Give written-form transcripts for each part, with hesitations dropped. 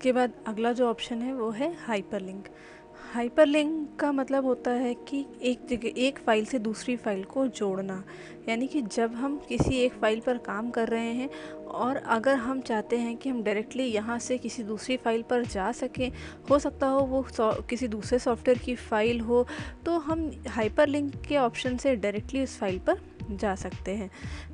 उसके बाद अगला जो ऑप्शन है वो है हाइपरलिंक। हाइपरलिंक का मतलब होता है कि एक जगह एक फ़ाइल से दूसरी फ़ाइल को जोड़ना। यानी कि जब हम किसी एक फ़ाइल पर काम कर रहे हैं और अगर हम चाहते हैं कि हम डायरेक्टली यहाँ से किसी दूसरी फ़ाइल पर जा सकें, हो सकता हो वो किसी दूसरे सॉफ्टवेयर की फ़ाइल हो, तो हम हाइपरलिंक के ऑप्शन से डायरेक्टली उस फ़ाइल पर जा सकते हैं।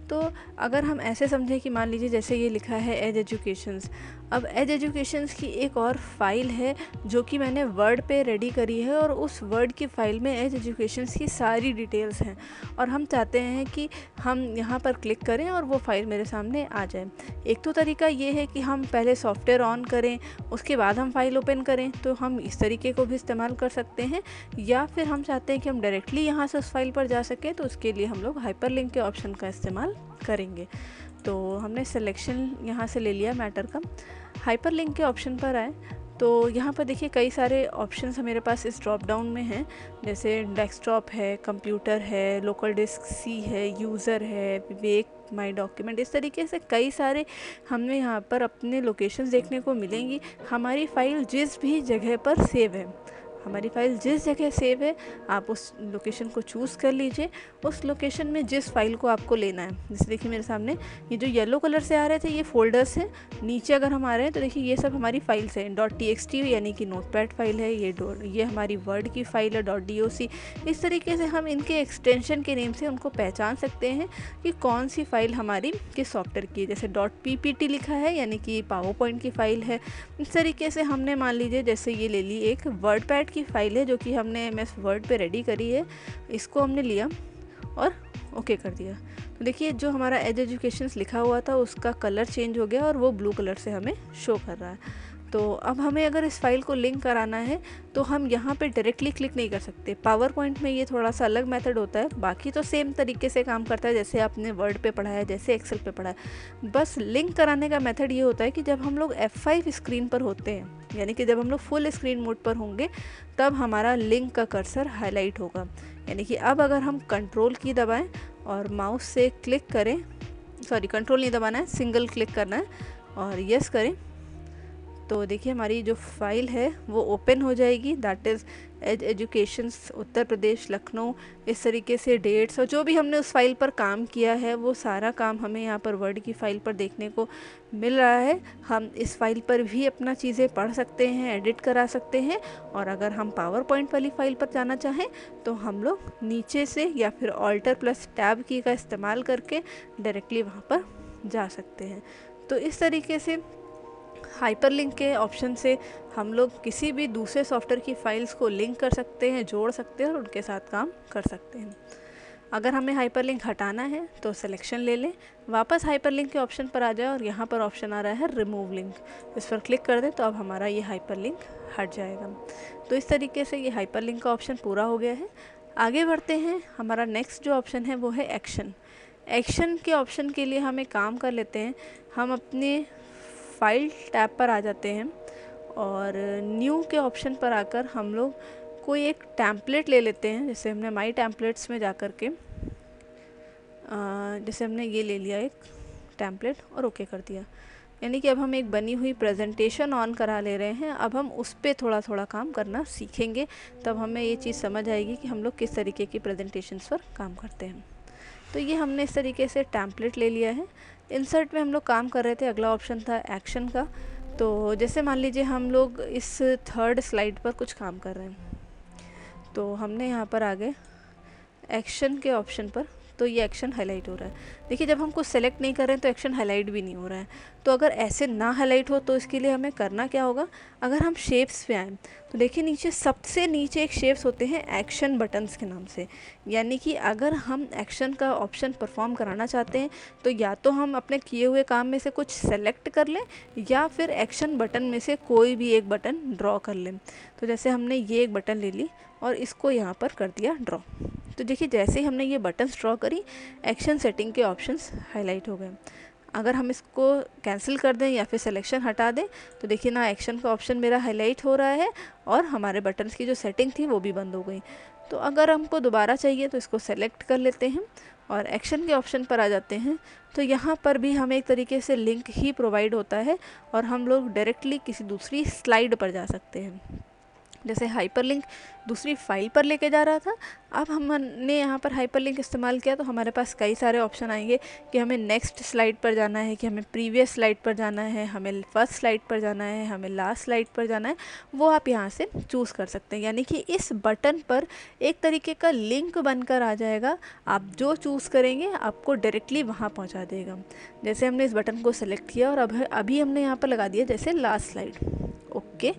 तो अगर हम ऐसे समझें कि मान लीजिए जैसे ये लिखा है एज एजुकेशंस। अब एज एजुकेशंस की एक और फाइल है जो कि मैंने वर्ड पे रेडी करी है और उस वर्ड की फ़ाइल में एज एजुकेशंस की सारी डिटेल्स हैं और हम चाहते हैं कि हम यहाँ पर क्लिक करें और वो फ़ाइल मेरे सामने आ जाए। एक तो तरीका ये है कि हम पहले सॉफ्टवेयर ऑन करें, उसके बाद हम फाइल ओपन करें, तो हम इस तरीके को भी इस्तेमाल कर सकते हैं। या फिर हम चाहते हैं कि हम डायरेक्टली यहाँ से उस फाइल पर जा सकें, तो उसके लिए हम लोग हाइपरलिंक के ऑप्शन का इस्तेमाल करेंगे। तो हमने सिलेक्शन यहाँ से ले लिया मैटर का। हाइपरलिंक के ऑप्शन पर आए तो यहाँ पर देखिए कई सारे ऑप्शंस मेरे पास इस ड्रॉप डाउन में हैं, जैसे डेस्कटॉप है, कंप्यूटर है, लोकल डिस्क सी है, यूज़र है, विवेक, माई डॉक्यूमेंट, इस तरीके से कई सारे हमें यहाँ पर अपने लोकेशंस देखने को मिलेंगी। हमारी फ़ाइल जिस भी जगह पर सेव है, हमारी फ़ाइल जिस जगह सेव है, आप उस लोकेशन को चूज़ कर लीजिए। उस लोकेशन में जिस फ़ाइल को आपको लेना है, जैसे देखिए मेरे सामने ये जो येलो कलर से आ रहे थे ये फ़ोल्डर्स हैं। नीचे अगर हम आ रहे हैं तो देखिए ये सब हमारी फ़ाइल्स हैं। .txt यानी कि नोटपैड फाइल है, ये हमारी वर्ड की फ़ाइल है .doc। इस तरीके से हम इनके एक्सटेंशन के नेम से उनको पहचान सकते हैं कि कौन सी फ़ाइल हमारी किस सॉफ्टवेयर की है। जैसे .ppt लिखा है यानी कि पावर पॉइंट की फ़ाइल है। इस तरीके से हमने मान लीजिए जैसे ये ले ली एक वर्ड पैड की फ़ाइल है जो कि हमने MS वर्ड पे रेडी करी है, इसको हमने लिया और ओके कर दिया। तो देखिए जो हमारा एज एजुकेशंस लिखा हुआ था उसका कलर चेंज हो गया और वो ब्लू कलर से हमें शो कर रहा है। तो अब हमें अगर इस फाइल को लिंक कराना है तो हम यहाँ पे डायरेक्टली क्लिक नहीं कर सकते। पावर पॉइंट में ये थोड़ा सा अलग मेथड होता है, बाकी तो सेम तरीके से काम करता है जैसे आपने वर्ड पे पढ़ा है, जैसे एक्सेल पे पढ़ा है। बस लिंक कराने का मेथड ये होता है कि जब हम लोग F5 स्क्रीन पर होते हैं, यानी कि जब हम लोग फुल स्क्रीन मोड पर होंगे, तब हमारा लिंक का कर्सर हाईलाइट होगा। यानी कि अब अगर हम कंट्रोल की दबाएं और माउस से क्लिक करें, सॉरी कंट्रोल नहीं दबाना है, सिंगल क्लिक करना है और यस करें, तो देखिए हमारी जो फाइल है वो ओपन हो जाएगी। That is as educations Uttar Pradesh Lucknow. इस तरीके से डेट्स और जो भी हमने उस फाइल पर काम किया है वो सारा काम हमें यहाँ पर वर्ड की फ़ाइल पर देखने को मिल रहा है। हम इस फाइल पर भी अपना चीज़ें पढ़ सकते हैं, एडिट करा सकते हैं। और अगर हम पावर पॉइंट वाली फ़ाइल पर जाना चाहें तो हम लोग नीचे से या फिर Alt+Tab की का इस्तेमाल करके डायरेक्टली वहाँ पर जा सकते हैं। तो इस तरीके से हाइपरलिंक के ऑप्शन से हम लोग किसी भी दूसरे सॉफ्टवेयर की फ़ाइल्स को लिंक कर सकते हैं, जोड़ सकते हैं और उनके साथ काम कर सकते हैं। अगर हमें हाइपरलिंक हटाना है तो सिलेक्शन ले लें, वापस हाइपरलिंक के ऑप्शन पर आ जाए और यहाँ पर ऑप्शन आ रहा है रिमूव लिंक, इस पर क्लिक कर दें तो अब हमारा ये हाइपरलिंक हट जाएगा। तो इस तरीके से ये हाइपरलिंक का ऑप्शन पूरा हो गया है। आगे बढ़ते हैं, हमारा नेक्स्ट जो ऑप्शन है वो है एक्शन। एक्शन के ऑप्शन के लिए हम एक काम कर लेते हैं, हम अपने फाइल टैब पर आ जाते हैं और न्यू के ऑप्शन पर आकर हम लोग कोई एक टैम्पलेट ले लेते हैं। जैसे हमने माई टैम्पलेट्स में जा कर के जैसे हमने ये ले लिया एक टैम्पलेट और ओके कर दिया। यानी कि अब हम एक बनी हुई प्रेजेंटेशन ऑन करा ले रहे हैं। अब हम उस पर थोड़ा थोड़ा काम करना सीखेंगे, तब हमें ये चीज़ समझ आएगी कि हम लोग किस तरीके की प्रेजेंटेशंस पर काम करते हैं। तो ये हमने इस तरीके से टैम्पलेट ले लिया है। इंसर्ट में हम लोग काम कर रहे थे, अगला ऑप्शन था एक्शन का। तो जैसे मान लीजिए हम लोग इस थर्ड स्लाइड पर कुछ काम कर रहे हैं, तो हमने यहाँ पर आ गए एक्शन के ऑप्शन पर, तो ये एक्शन हाईलाइट हो रहा है। देखिए जब हम कुछ सेलेक्ट नहीं कर रहे हैं तो एक्शन हाईलाइट भी नहीं हो रहा है। तो अगर ऐसे ना हाईलाइट हो तो इसके लिए हमें करना क्या होगा, अगर हम शेप्स पे आएँ तो देखिए नीचे सबसे नीचे एक शेप्स होते हैं एक्शन बटन्स के नाम से। यानी कि अगर हम एक्शन का ऑप्शन परफॉर्म कराना चाहते हैं तो या तो हम अपने किए हुए काम में से कुछ सेलेक्ट कर लें या फिर एक्शन बटन में से कोई भी एक बटन ड्रॉ कर लें। तो जैसे हमने ये एक बटन ले ली और इसको यहाँ पर कर दिया ड्रॉ। तो देखिए जैसे ही हमने ये बटन्स ड्रॉ करी, एक्शन सेटिंग के ऑप्शंस हाईलाइट हो गए। अगर हम इसको कैंसिल कर दें या फिर सिलेक्शन हटा दें तो देखिए ना एक्शन का ऑप्शन मेरा हाईलाइट हो रहा है और हमारे बटन्स की जो सेटिंग थी वो भी बंद हो गई। तो अगर हमको दोबारा चाहिए तो इसको सेलेक्ट कर लेते हैं और एक्शन के ऑप्शन पर आ जाते हैं। तो यहाँ पर भी हमें एक तरीके से लिंक ही प्रोवाइड होता है और हम लोग डायरेक्टली किसी दूसरी स्लाइड पर जा सकते हैं। जैसे हाइपरलिंक दूसरी फाइल पर लेके जा रहा था, अब हमने यहाँ पर हाइपरलिंक इस्तेमाल किया तो हमारे पास कई सारे ऑप्शन आएंगे कि हमें नेक्स्ट स्लाइड पर जाना है, कि हमें प्रीवियस स्लाइड पर जाना है, हमें फर्स्ट स्लाइड पर जाना है, हमें लास्ट स्लाइड पर जाना है, वो आप यहाँ से चूज़ कर सकते हैं। यानी कि इस बटन पर एक तरीके का लिंक बनकर आ जाएगा, आप जो चूज़ करेंगे आपको डायरेक्टली वहाँ पहुँचा देगा। जैसे हमने इस बटन को सेलेक्ट किया और अब अभी हमने यहाँ पर लगा दिया जैसे लास्ट स्लाइड, ओके।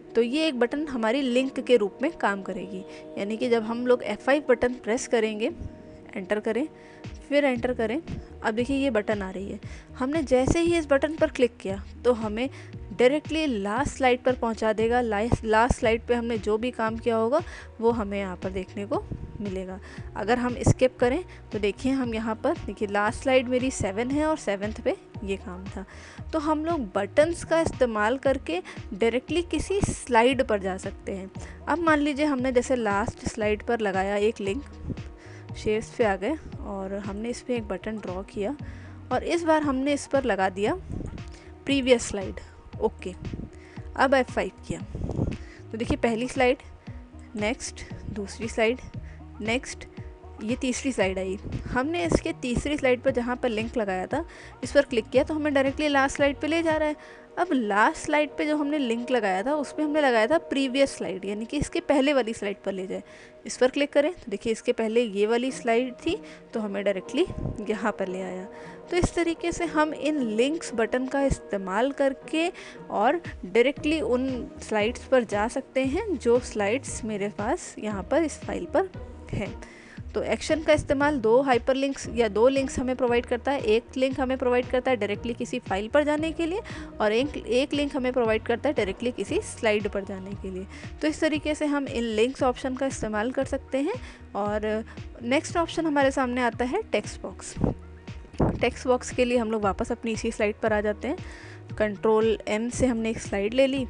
तो ये एक बटन हमारी लिंक के रूप में काम करेगी। यानी कि जब हम लोग F5 बटन प्रेस करेंगे, एंटर करें, फिर एंटर करें, अब देखिए ये बटन आ रही है। हमने जैसे ही इस बटन पर क्लिक किया तो हमें डायरेक्टली लास्ट स्लाइड पर पहुंचा देगा। लास्ट स्लाइड पे हमने जो भी काम किया होगा वो हमें यहाँ पर देखने को मिलेगा। अगर हम स्किप करें तो देखिए हम यहाँ पर देखिए लास्ट स्लाइड मेरी 7 है और 7th पे ये काम था। तो हम लोग बटन्स का इस्तेमाल करके डायरेक्टली किसी स्लाइड पर जा सकते हैं। अब मान लीजिए हमने जैसे लास्ट स्लाइड पर लगाया एक लिंक, शेप्स पे आ गए और हमने इस पर एक बटन ड्रॉ किया और इस बार हमने इस पर लगा दिया प्रीवियस स्लाइड, ओके। अब F5 किया तो देखिए पहली स्लाइड, नेक्स्ट, दूसरी स्लाइड, नेक्स्ट, ये तीसरी स्लाइड आई। हमने इसके तीसरी स्लाइड पर जहाँ पर लिंक लगाया था इस पर क्लिक किया तो हमें डायरेक्टली लास्ट स्लाइड पे ले जा रहा है। अब लास्ट स्लाइड पे जो हमने लिंक लगाया था उस पर हमने लगाया था प्रीवियस स्लाइड, यानी कि इसके पहले वाली स्लाइड पर ले जाए। इस पर क्लिक करें तो देखिए इसके पहले ये वाली स्लाइड थी तो हमें डायरेक्टली यहाँ पर ले आया। तो इस तरीके से हम इन लिंक्स बटन का इस्तेमाल करके और डायरेक्टली उन स्लाइड्स पर जा सकते हैं जो स्लाइड्स मेरे पास यहाँ पर इस फाइल पर है। तो एक्शन का इस्तेमाल दो हाइपरलिंक्स या दो लिंक्स हमें प्रोवाइड करता है। एक लिंक हमें प्रोवाइड करता है डायरेक्टली किसी फाइल पर जाने के लिए और एक लिंक हमें प्रोवाइड करता है डायरेक्टली किसी स्लाइड पर जाने के लिए। तो इस तरीके से हम इन लिंक्स ऑप्शन का इस्तेमाल कर सकते हैं। और नेक्स्ट ऑप्शन हमारे सामने आता है टेक्स्ट बॉक्स। टेक्स्ट बॉक्स के लिए हम लोग वापस अपनी इसी स्लाइड पर आ जाते हैं। कंट्रोल M से हमने एक स्लाइड ले ली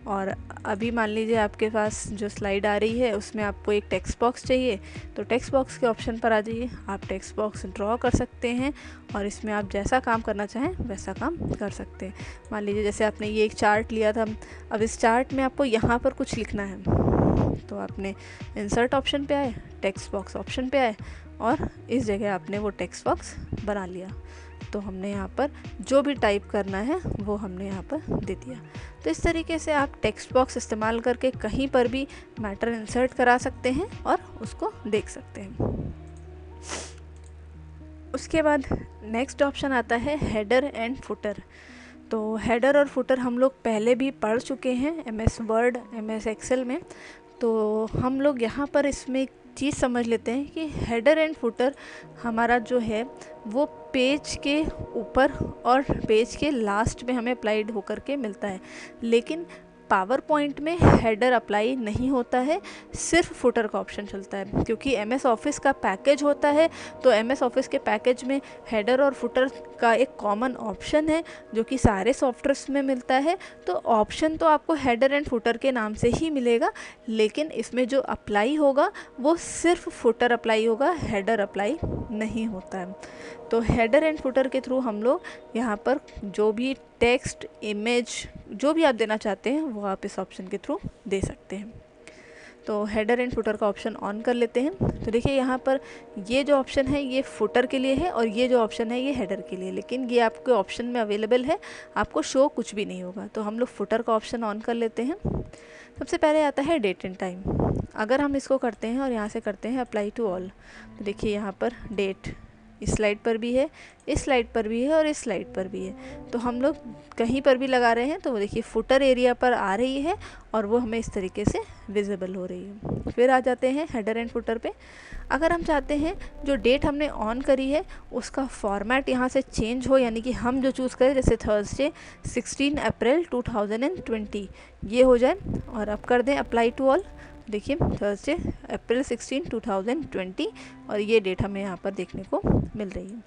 और अभी मान लीजिए आपके पास जो स्लाइड आ रही है उसमें आपको एक टेक्स्ट बॉक्स चाहिए, तो टेक्स्ट बॉक्स के ऑप्शन पर आ जाइए। आप टेक्स्ट बॉक्स ड्रॉ कर सकते हैं और इसमें आप जैसा काम करना चाहें वैसा काम कर सकते हैं। मान लीजिए जैसे आपने ये एक चार्ट लिया था, अब इस चार्ट में आपको यहाँ पर कुछ लिखना है तो आपने इंसर्ट ऑप्शन पे आए, टेक्स्ट बॉक्स ऑप्शन पे आए और इस जगह आपने वो टेक्स्ट बॉक्स बना लिया। तो हमने यहाँ पर जो भी टाइप करना है वो हमने यहाँ पर दे दिया। तो इस तरीके से आप टेक्स्ट बॉक्स इस्तेमाल करके कहीं पर भी मैटर इंसर्ट करा सकते हैं और उसको देख सकते हैं। उसके बाद नेक्स्ट ऑप्शन आता है हेडर एंड फुटर। तो हेडर और फुटर हम लोग पहले भी पढ़ चुके हैं MS वर्ड, MS एक्सेल में। तो हम लोग यहाँ पर इसमें एक चीज़ समझ लेते हैं कि हेडर एंड फुटर हमारा जो है वो पेज के ऊपर और पेज के लास्ट में हमें अप्लाइड होकर के मिलता है, लेकिन पावर पॉइंट में हेडर अप्लाई नहीं होता है, सिर्फ फुटर का ऑप्शन चलता है। क्योंकि MS ऑफिस का पैकेज होता है तो MS ऑफिस के पैकेज में हेडर और फुटर का एक कॉमन ऑप्शन है जो कि सारे सॉफ्टवेयर्स में मिलता है। तो ऑप्शन तो आपको हेडर एंड फुटर के नाम से ही मिलेगा, लेकिन इसमें जो अप्लाई होगा वो सिर्फ फुटर अप्लाई होगा, हेडर अप्लाई नहीं होता है। तो हेडर एंड फुटर के थ्रू हम लोग यहाँ पर जो भी टेक्स्ट, इमेज जो भी आप देना चाहते हैं वो आप इस ऑप्शन के थ्रू दे सकते हैं। तो हेडर एंड फुटर का ऑप्शन ऑन कर लेते हैं। तो देखिए यहाँ पर ये जो ऑप्शन है ये फुटर के लिए है और ये जो ऑप्शन है ये हेडर के लिए, लेकिन ये आपके ऑप्शन में अवेलेबल है, आपको शो कुछ भी नहीं होगा। तो हम लोग फुटर का ऑप्शन ऑन कर लेते हैं। सबसे पहले आता है डेट एंड टाइम। अगर हम इसको करते हैं और यहाँ से करते हैं अप्लाई टू ऑल, तो देखिए यहाँ पर डेट इस स्लाइड पर भी है, इस स्लाइड पर भी है और इस स्लाइड पर भी है। तो हम लोग कहीं पर भी लगा रहे हैं तो वो देखिए फुटर एरिया पर आ रही है और वो हमें इस तरीके से विजिबल हो रही है। फिर आ जाते हैं हेडर एंड फुटर पे। अगर हम चाहते हैं जो डेट हमने ऑन करी है उसका फॉर्मेट यहाँ से चेंज हो, यानी कि हम जो चूज़ करें जैसे थर्सडे 16 अप्रैल 2020 ये हो जाए और अब कर दें अप्लाई टू ऑल। देखिए थर्सडे अप्रैल 16 2020 और ये डेट हमें यहाँ पर देखने को मिल रही है।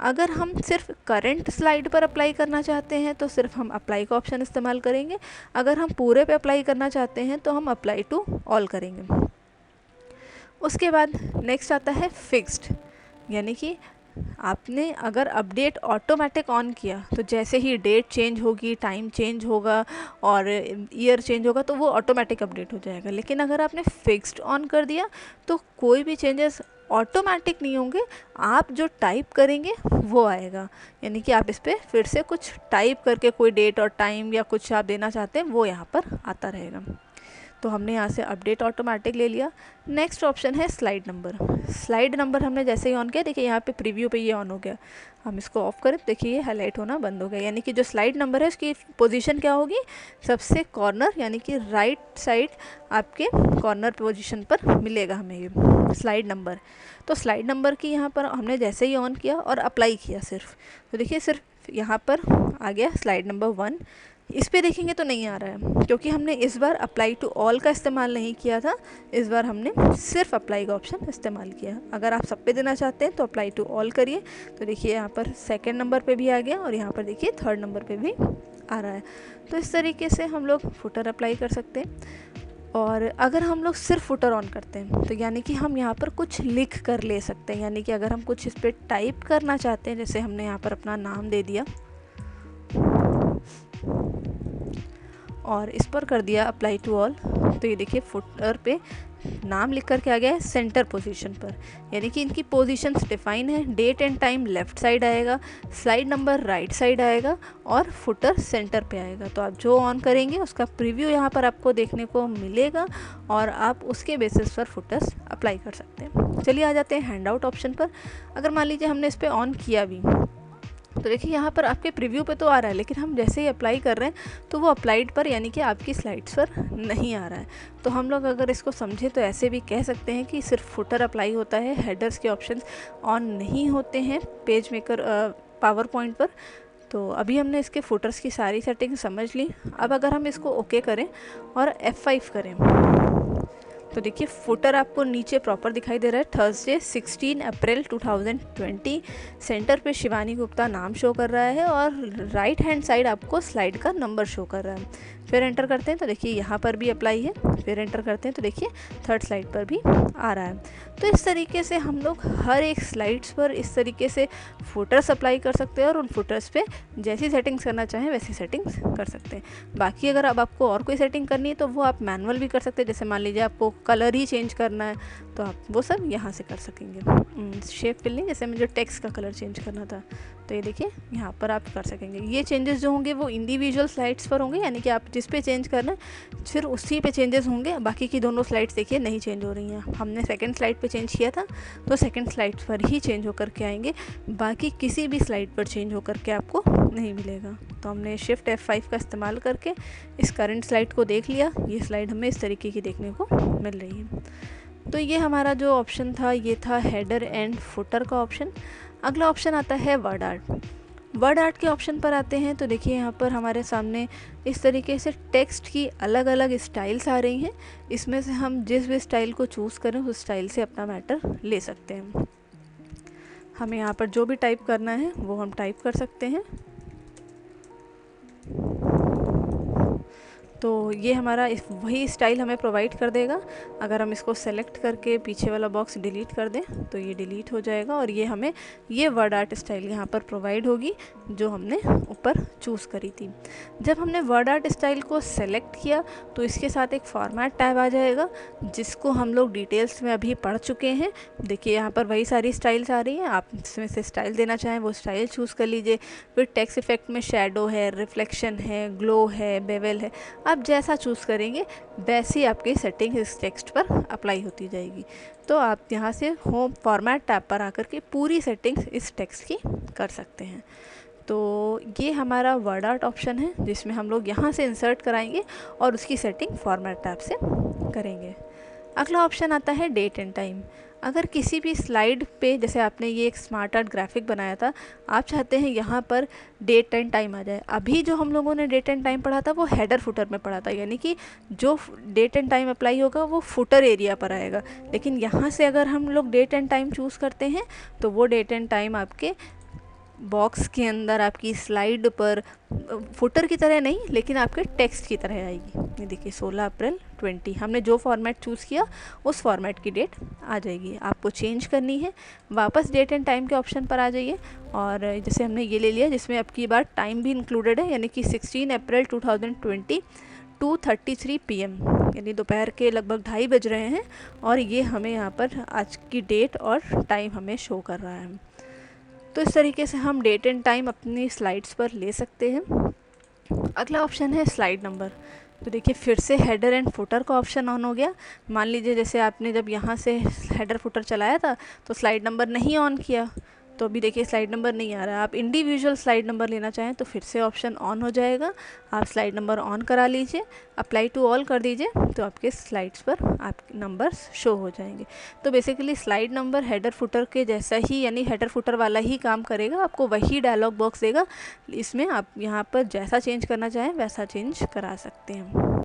अगर हम सिर्फ करंट स्लाइड पर अप्लाई करना चाहते हैं तो सिर्फ हम अप्लाई का ऑप्शन इस्तेमाल करेंगे। अगर हम पूरे पे अप्लाई करना चाहते हैं तो हम अप्लाई टू ऑल करेंगे। उसके बाद नेक्स्ट आता है फिक्स्ड, यानी कि आपने अगर अपडेट ऑटोमेटिक ऑन किया तो जैसे ही डेट चेंज होगी, टाइम चेंज होगा और ईयर चेंज होगा तो वो ऑटोमेटिक अपडेट हो जाएगा। लेकिन अगर आपने फिक्स्ड ऑन कर दिया तो कोई भी चेंजेस ऑटोमेटिक नहीं होंगे, आप जो टाइप करेंगे वो आएगा। यानी कि आप इस पर फिर से कुछ टाइप करके कोई डेट और टाइम या कुछ आप देना चाहते हैं वो यहाँ पर आता रहेगा। तो हमने यहाँ से अपडेट ऑटोमेटिक ले लिया। नेक्स्ट ऑप्शन है स्लाइड नंबर। स्लाइड नंबर हमने जैसे ही ऑन किया, देखिए यहाँ पे प्रीव्यू पे ये ऑन हो गया। हम इसको ऑफ करें, देखिए ये हाईलाइट होना बंद हो गया। यानी कि जो स्लाइड नंबर है उसकी पोजीशन क्या होगी, सबसे कॉर्नर यानी कि राइट साइड आपके कॉर्नर पोजीशन पर मिलेगा हमें ये स्लाइड नंबर। तो स्लाइड नंबर की यहाँ पर हमने जैसे ही ऑन किया और अप्लाई किया सिर्फ, तो देखिए सिर्फ यहाँ पर आ गया स्लाइड नंबर 1। इस पे देखेंगे तो नहीं आ रहा है क्योंकि हमने इस बार अप्लाई टू ऑल का इस्तेमाल नहीं किया था, इस बार हमने सिर्फ अप्लाई का ऑप्शन इस्तेमाल किया। अगर आप सब पे देना चाहते हैं तो अप्लाई टू ऑल करिए, तो देखिए यहाँ पर सेकंड नंबर पे भी आ गया और यहाँ पर देखिए थर्ड नंबर पे भी आ रहा है। तो इस तरीके से हम लोग फुटर अप्लाई कर सकते हैं। और अगर हम लोग सिर्फ फुटर ऑन करते हैं तो यानी कि हम यहाँ पर कुछ लिख कर ले सकते हैं। यानी कि अगर हम कुछ इस पर टाइप करना चाहते हैं, जैसे हमने यहाँ पर अपना नाम दे दिया और इस पर कर दिया अप्लाई टू ऑल, तो ये देखिए फुटर पे नाम लिख कर के आ गया है सेंटर पोजीशन पर। यानी कि इनकी पोजीशंस डिफाइन है, date and time left side आएगा, स्लाइड नंबर राइट साइड आएगा और फुटर सेंटर पे आएगा। तो आप जो ऑन करेंगे उसका प्रीव्यू यहाँ पर आपको देखने को मिलेगा और आप उसके बेसिस पर फुटर्स अप्लाई कर सकते हैं। चलिए आ जाते हैं हैंड आउट ऑप्शन पर। अगर मान लीजिए हमने इस पर ऑन किया भी तो देखिए यहाँ पर आपके प्रीव्यू पे तो आ रहा है, लेकिन हम जैसे ही अप्लाई कर रहे हैं तो वो अप्लाइड पर यानी कि आपकी स्लाइड्स पर नहीं आ रहा है। तो हम लोग अगर इसको समझें तो ऐसे भी कह सकते हैं कि सिर्फ फुटर अप्लाई होता है, हेडर्स के ऑप्शंस ऑन नहीं होते हैं पेज मेकर पावर पॉइंट पर। तो अभी हमने इसके फुटर्स की सारी सेटिंग समझ ली। अब अगर हम इसको ओके करें और F5 करें तो देखिए फुटर आपको नीचे प्रॉपर दिखाई दे रहा है, थर्सडे 16 अप्रैल 2020। सेंटर पे शिवानी गुप्ता नाम शो कर रहा है और राइट हैंड साइड आपको स्लाइड का नंबर शो कर रहा है। फिर एंटर करते हैं तो देखिए यहाँ पर भी अप्लाई है, फिर एंटर करते हैं तो देखिए थर्ड स्लाइड पर भी आ रहा है। तो इस तरीके से हम लोग हर एक स्लाइड्स पर इस तरीके से फुटर्स अप्लाई कर सकते हैं और उन फुटर्स पे जैसी सेटिंग्स करना चाहें वैसी सेटिंग्स कर सकते हैं। बाकी अगर अब आपको और कोई सेटिंग करनी है तो वो आप मैनुअल भी कर सकते हैं। जैसे मान लीजिए आपको कलर ही चेंज करना है तो आप वो सब यहाँ से कर सकेंगे। शेप फिलिंग, जैसे मुझे टेक्स्ट का कलर चेंज करना था तो ये देखिए यहाँ पर आप कर सकेंगे। ये चेंजेस जो होंगे वो इंडिविजुअल स्लाइड्स पर होंगे, यानी कि आप जिस पे चेंज करना है फिर उसी पे चेंजेस होंगे। बाकी की दोनों स्लाइड्स देखिए नहीं चेंज हो रही हैं। हमने सेकंड स्लाइड पे चेंज किया था तो सेकंड स्लाइड पर ही चेंज होकर के आएंगे, बाकी किसी भी स्लाइड पर चेंज होकर के आपको नहीं मिलेगा। तो हमने शिफ्ट F5 का इस्तेमाल करके इस करंट स्लाइड को देख लिया। ये स्लाइड हमें इस तरीके की देखने को मिल रही है। तो ये हमारा जो ऑप्शन था ये था हेडर एंड फुटर का ऑप्शन। अगला ऑप्शन आता है वर्ड आर्ट। वर्ड आर्ट के ऑप्शन पर आते हैं तो देखिए यहाँ पर हमारे सामने इस तरीके से टेक्स्ट की अलग अलग स्टाइल्स आ रही हैं। इसमें से हम जिस भी स्टाइल को चूज़ करें उस स्टाइल से अपना मैटर ले सकते हैं। हमें यहाँ पर जो भी टाइप करना है वो हम टाइप कर सकते हैं। तो ये हमारा वही स्टाइल हमें प्रोवाइड कर देगा। अगर हम इसको सेलेक्ट करके पीछे वाला बॉक्स डिलीट कर दें तो ये डिलीट हो जाएगा और ये हमें ये वर्ड आर्ट स्टाइल यहाँ पर प्रोवाइड होगी जो हमने ऊपर चूज़ करी थी। जब हमने वर्ड आर्ट स्टाइल को सेलेक्ट किया तो इसके साथ एक फॉर्मेट टैब आ जाएगा जिसको हम लोग डिटेल्स में अभी पढ़ चुके हैं। देखिए यहाँ पर वही सारी स्टाइल्स आ रही हैं, आप इसमें से स्टाइल देना चाहें वो स्टाइल चूज़ कर लीजिए। फिर टेक्स्ट इफेक्ट में शेडो है, रिफ्लेक्शन है, ग्लो है, बेवल है, आप जैसा चूज़ करेंगे वैसी आपकी सेटिंग इस टेक्स्ट पर अप्लाई होती जाएगी। तो आप यहाँ से होम फॉर्मेट टैब पर आकर के पूरी सेटिंग्स इस टेक्स्ट की कर सकते हैं। तो ये हमारा वर्ड आर्ट ऑप्शन है जिसमें हम लोग यहाँ से इंसर्ट कराएंगे और उसकी सेटिंग फॉर्मेट टैब से करेंगे। अगला ऑप्शन आता है डेट एंड टाइम। अगर किसी भी स्लाइड पे, जैसे आपने ये एक स्मार्ट आर्ट ग्राफिक बनाया था, आप चाहते हैं यहाँ पर डेट एंड टाइम आ जाए। अभी जो हम लोगों ने डेट एंड टाइम पढ़ा था वो हेडर फुटर में पढ़ा था, यानी कि जो डेट एंड टाइम अप्लाई होगा वो फुटर एरिया पर आएगा। लेकिन यहाँ से अगर हम लोग डेट एंड टाइम चूज़ करते हैं तो वो डेट एंड टाइम आपके बॉक्स के अंदर आपकी स्लाइड पर फुटर की तरह नहीं लेकिन आपके टेक्स्ट की तरह आएगी। ये देखिए 16 अप्रैल 20 हमने जो फॉर्मेट चूज़ किया उस फॉर्मेट की डेट आ जाएगी। आपको चेंज करनी है वापस डेट एंड टाइम के ऑप्शन पर आ जाइए, और जैसे हमने ये ले लिया जिसमें अब की बार टाइम भी इंक्लूडेड है, यानी कि 16 अप्रैल 2020 2:33 PM, यानी दोपहर के लगभग 2:30 बज रहे हैं, और ये हमें यहाँ पर आज की डेट और टाइम हमें शो कर रहा है। तो इस तरीके से हम डेट एंड टाइम अपनी स्लाइड्स पर ले सकते हैं। अगला ऑप्शन है स्लाइड नंबर। तो देखिए फिर से हेडर एंड फुटर का ऑप्शन ऑन हो गया। मान लीजिए जैसे आपने जब यहाँ से हेडर फुटर चलाया था तो स्लाइड नंबर नहीं ऑन किया, तो अभी देखिए स्लाइड नंबर नहीं आ रहा है। आप इंडिविजुअल स्लाइड नंबर लेना चाहें तो फिर से ऑप्शन ऑन हो जाएगा, आप स्लाइड नंबर ऑन करा लीजिए, अप्लाई टू ऑल कर दीजिए, तो आपके स्लाइड्स पर आपके नंबर्स शो हो जाएंगे। तो basically slide number header footer के जैसा ही, यानी हेडर फुटर वाला ही काम करेगा, आपको वही डायलॉग बॉक्स देगा। इसमें आप यहाँ पर जैसा चेंज करना चाहें वैसा चेंज करा सकते हैं।